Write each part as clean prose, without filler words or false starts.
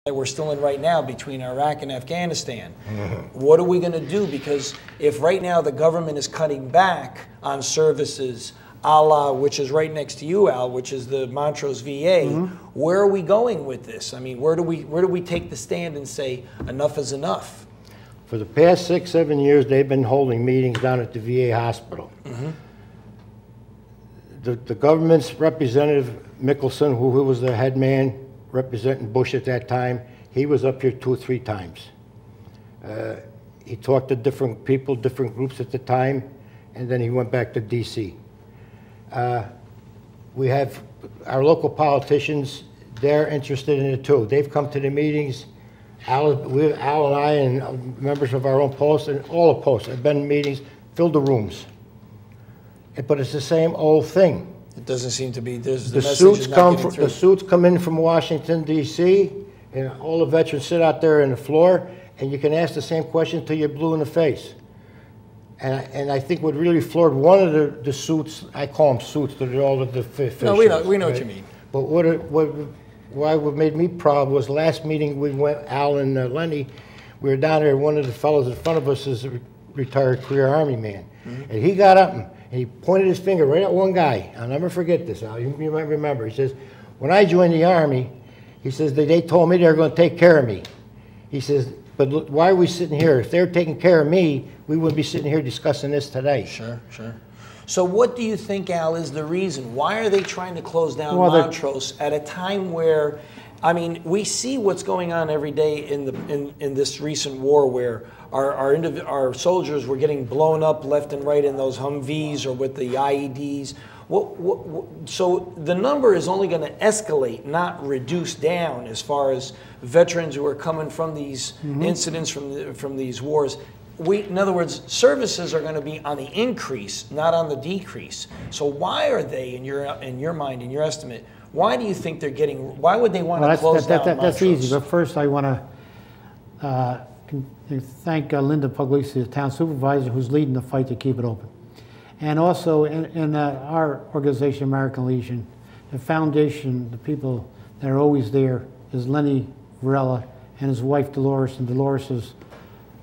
that we're still in right now between Iraq and Afghanistan. What are we going to do? Because if right now the government is cutting back on services, a la, which is right next to you, Al, which is the Montrose VA, where are we going with this? I mean, where do we take the stand and say enough is enough? For the past 6, 7 years, they've been holding meetings down at the VA hospital. The government's representative, Nicholson, who was the head man representing Bush at that time, he was up here 2 or 3 times. He talked to different people, different groups at the time, and then he went back to D.C. We have our local politicians, they're interested in it too. They've come to the meetings. Al and I and members of our own post, and all the posts have been in meetings, filled the rooms. But it's the same old thing. It doesn't seem to be. The suits come in from Washington, D.C., and all the veterans sit out there on the floor, and you can ask the same question till you're blue in the face. And I think what really floored one of the suits, I call them suits, they're all the officials. No, we know what you mean. But what made me proud was last meeting we went, Al and Lenny, we were down there, one of the fellows in front of us is a retired career Army man. And he got up and he pointed his finger right at one guy. I'll never forget this, Al, you might remember. He says, when I joined the Army, he says, they told me they were going to take care of me. He says, but look, why are we sitting here? If they were taking care of me, we wouldn't be sitting here discussing this today. Sure, sure. So what do you think, Al, is the reason? Why are they trying to close down Montrose at a time where, I mean, we see what's going on every day in this recent war where our soldiers were getting blown up left and right in those Humvees or with the IEDs. So the number is only going to escalate, not reduce down, as far as veterans who are coming from these incidents, from these wars. In other words, services are going to be on the increase, not on the decrease. So why are they, in your mind, in your estimate, why do you think they're getting? Why would they want to close down Montrose? That's easy. But first, I want to thank Linda Puglisi, the town supervisor, who's leading the fight to keep it open. And also in our organization, American Legion, the foundation, the people that are always there is Lenny Varela and his wife Dolores, and Dolores's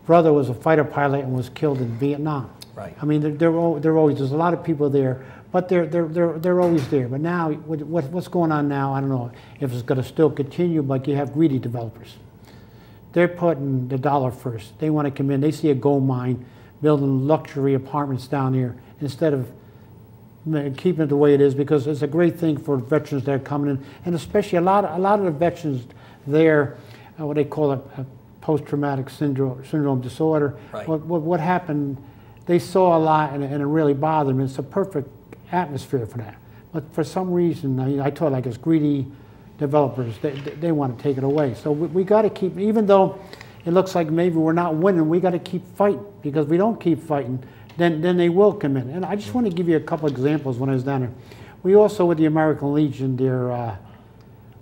brother was a fighter pilot and was killed in Vietnam. Right. I mean, they're always, there's a lot of people there, but they're always there. But now, what's going on now, I don't know if it's going to still continue, but you have greedy developers. They're putting the dollar first. They want to come in, they see a gold mine, building luxury apartments down here, instead of keeping it the way it is, because it's a great thing for veterans that are coming in, and especially a lot of the veterans there, what they call a post-traumatic syndrome disorder. Right. What happened, they saw a lot and it really bothered them. It's a perfect atmosphere for that. But for some reason, I told like it's greedy developers, they want to take it away. So we got to keep, even though it looks like maybe we're not winning, we got to keep fighting, because if we don't keep fighting, then they will come in. And I just want to give you a couple examples when I was down there. We also, with the American Legion there,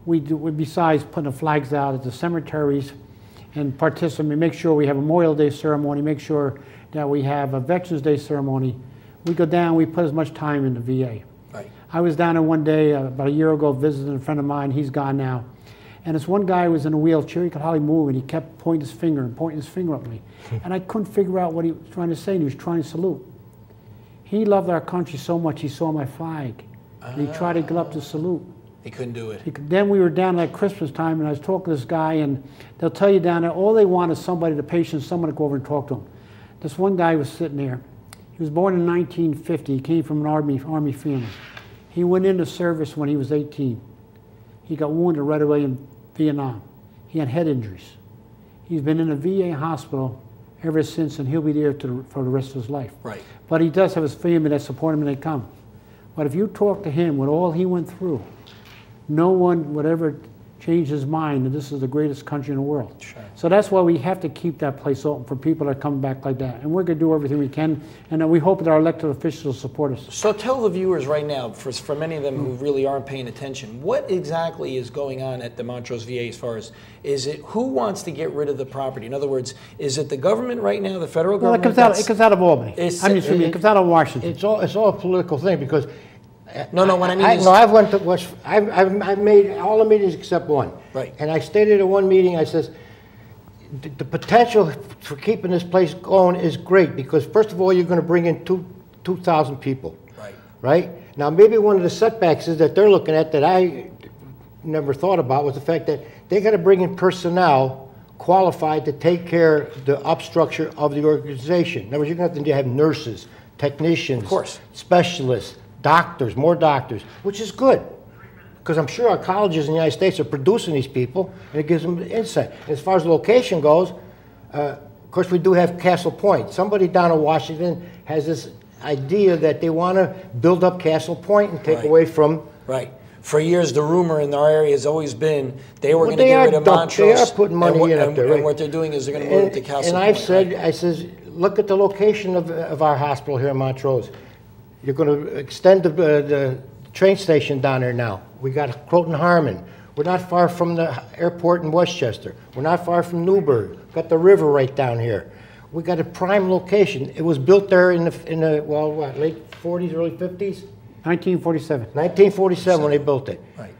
we besides putting the flags out at the cemeteries and participate, make sure we have a Memorial Day ceremony, make sure that we have a Veterans Day ceremony. We go down, we put as much time in the VA. Right. I was down there one day about a year ago visiting a friend of mine, he's gone now. And this one guy was in a wheelchair, he could hardly move, and he kept pointing his finger at me. And I couldn't figure out what he was trying to say, and he was trying to salute. He loved our country so much, he saw my flag, and he tried to get up to salute. He couldn't do it. Then we were down at Christmas time, and I was talking to this guy, and they'll tell you down there, all they want is somebody, the patient, someone to go over and talk to him. This one guy was sitting there. He was born in 1950. He came from an army family. He went into service when he was 18. He got wounded right away in Vietnam. He had head injuries. He's been in a VA hospital ever since, and he'll be there for the rest of his life. Right. But he does have his family that support him when they come. But if you talk to him with all he went through, no one would ever change his mind that this is the greatest country in the world. Sure. So that's why we have to keep that place open for people that come back like that. And we're going to do everything we can, and we hope that our elected officials support us. So tell the viewers right now, for many of them who really aren't paying attention, what exactly is going on at the Montrose VA as far as, is it, who wants to get rid of the property? In other words, is it the government right now, the federal government? Well, it comes out of Albany. It comes out of Washington. It's all a political thing, because No, what I mean is... No, I've went to West, I've made all the meetings except one. Right. And I stated at one meeting, I says, the potential for keeping this place going is great, because first of all, you're gonna bring in 2,000 people. Right. Right? Now, maybe one of the setbacks is that they're looking at that I never thought about was the fact that they gotta bring in personnel qualified to take care of the upstructure of the organization. In other words, you're going to have nurses, technicians, of course, specialists, doctors, more doctors, which is good. Because I'm sure our colleges in the United States are producing these people, and it gives them insight. And as far as the location goes, of course, we do have Castle Point. Somebody down in Washington has this idea that they want to build up Castle Point and take away from... Right. For years, the rumor in our area has always been they were going to get rid of Montrose. They are putting money in up there, right? And what they're doing is they're going to move it to Castle Point. And I've said, I says, look at the location of our hospital here in Montrose. You're going to extend the train station down there now. We got Croton Harmon. We're not far from the airport in Westchester. We're not far from Newburgh. Got the river right down here. We got a prime location. It was built there in the well, what, late 40s, early 50s? 1947. 1947 when they built it. Right.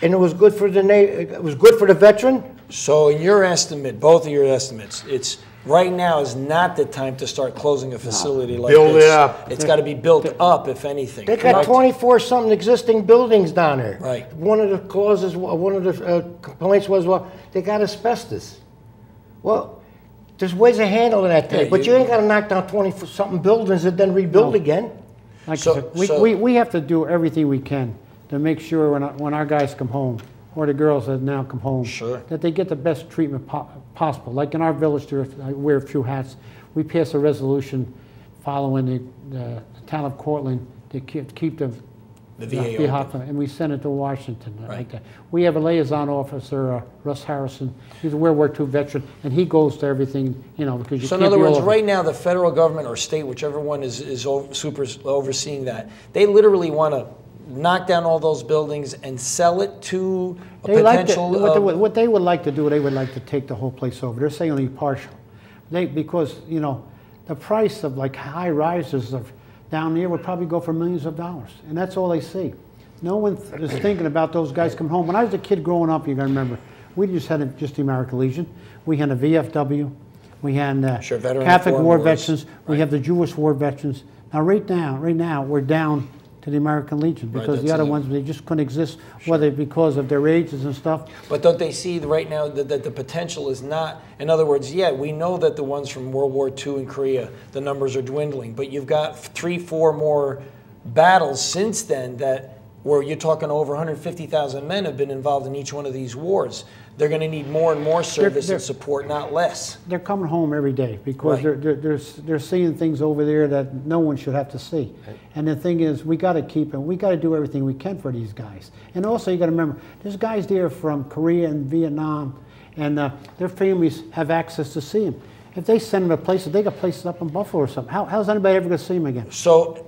And it was good for it was good for the veteran. So in your estimate, both of your estimates, it's right now is not the time to start closing a facility like this. Build it up. It's got to be built up, if anything. They got 24-something existing buildings down there. Right. One of the clauses, one of the complaints was, well, they got asbestos. Well, there's ways of handling that thing, but you ain't got to knock down 20-something buildings and then rebuild again. Like I said, we have to do everything we can to make sure when our guys come home, or the girls that now come home, that they get the best treatment possible. Like in our village, I wear a few hats. We pass a resolution following the town of Cortland to keep the VA hospital, and we send it to Washington. Right. Like that. We have a liaison officer, Russ Harrison. He's a World War II veteran, and he goes to everything, you know, because you so can't. So in other words, right now, the federal government or state, whichever one is overseeing that, they literally want to knock down all those buildings and sell it to a potential... What they would like to do, they would like to take the whole place over. They're saying only partial. Because, you know, the price of like high rises of down there would probably go for millions of dollars. And that's all they see. No one is thinking about those guys coming home. When I was a kid growing up, you got to remember, we just had just the American Legion. We had the VFW. We had Catholic War veterans. We have the Jewish War veterans. Now, right now, we're down to the American Legion because the other ones, they just couldn't exist, whether because of their ages and stuff. But don't they see right now that the potential is not, in other words, yeah, we know that the ones from World War II in Korea, the numbers are dwindling, but you've got 3-4 more battles since then that where you're talking over 150,000 men have been involved in each one of these wars. They're going to need more and more service and support, not less. They're coming home every day because they're seeing things over there that no one should have to see. Right. And the thing is, we got to keep them. We got to do everything we can for these guys. And also, you got to remember, there's guys there from Korea and Vietnam, and their families have access to see them. If they send them to places, they got places up in Buffalo or something. How's anybody ever going to see them again? So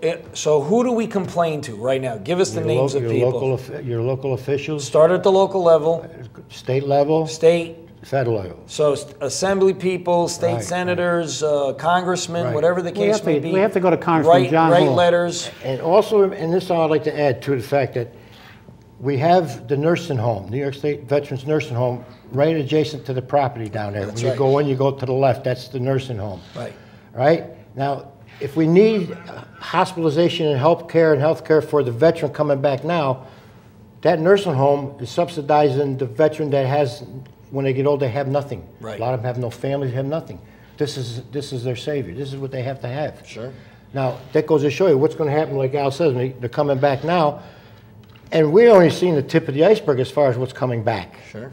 who do we complain to right now? Give us the names of people. Your local officials. Start at the local level. State level. State. Federal level. So assembly people, state senators, congressmen, whatever the case may be. We have to go to Congressman John Hall. Write letters. And also, and this I'd like to add to the fact that we have the nursing home, New York State Veterans Nursing Home, right adjacent to the property down there. When you go in, you go to the left. That's the nursing home. Right. Right? Now, if we need hospitalization and health care for the veteran coming back now, that nursing home is subsidizing the veteran that has, when they get old, they have nothing. Right. A lot of them have no families, have nothing. This is their savior. This is what they have to have. Sure. Now, that goes to show you what's going to happen, like Al says, they're coming back now. And we're only seeing the tip of the iceberg as far as what's coming back. Sure.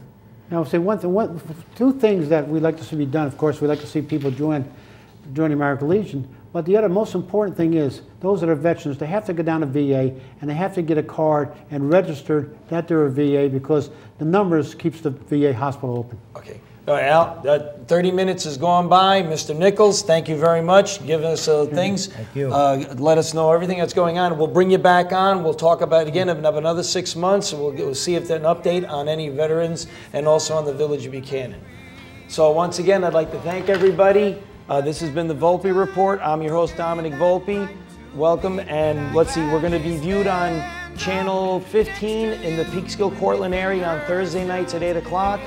Now, say two things that we'd like to see be done. Of course, we'd like to see people join the American Legion. But the other most important thing is those that are veterans, they have to go down to VA and they have to get a card and register that they're a VA because the numbers keeps the VA hospital open. Okay. All right, Al, 30 minutes has gone by. Mr. Nichols, thank you very much. Giving us things. Thank you. Let us know everything that's going on. We'll bring you back on. We'll talk about it again in another 6 months. We'll see if there's an update on any veterans and also on the Village of Buchanan. So once again, I'd like to thank everybody. This has been the Volpe Report. I'm your host, Domenic Volpe. welcome. And let's see, we're going to be viewed on Channel 15 in the Peekskill, Cortland area on Thursday nights at 8 o'clock.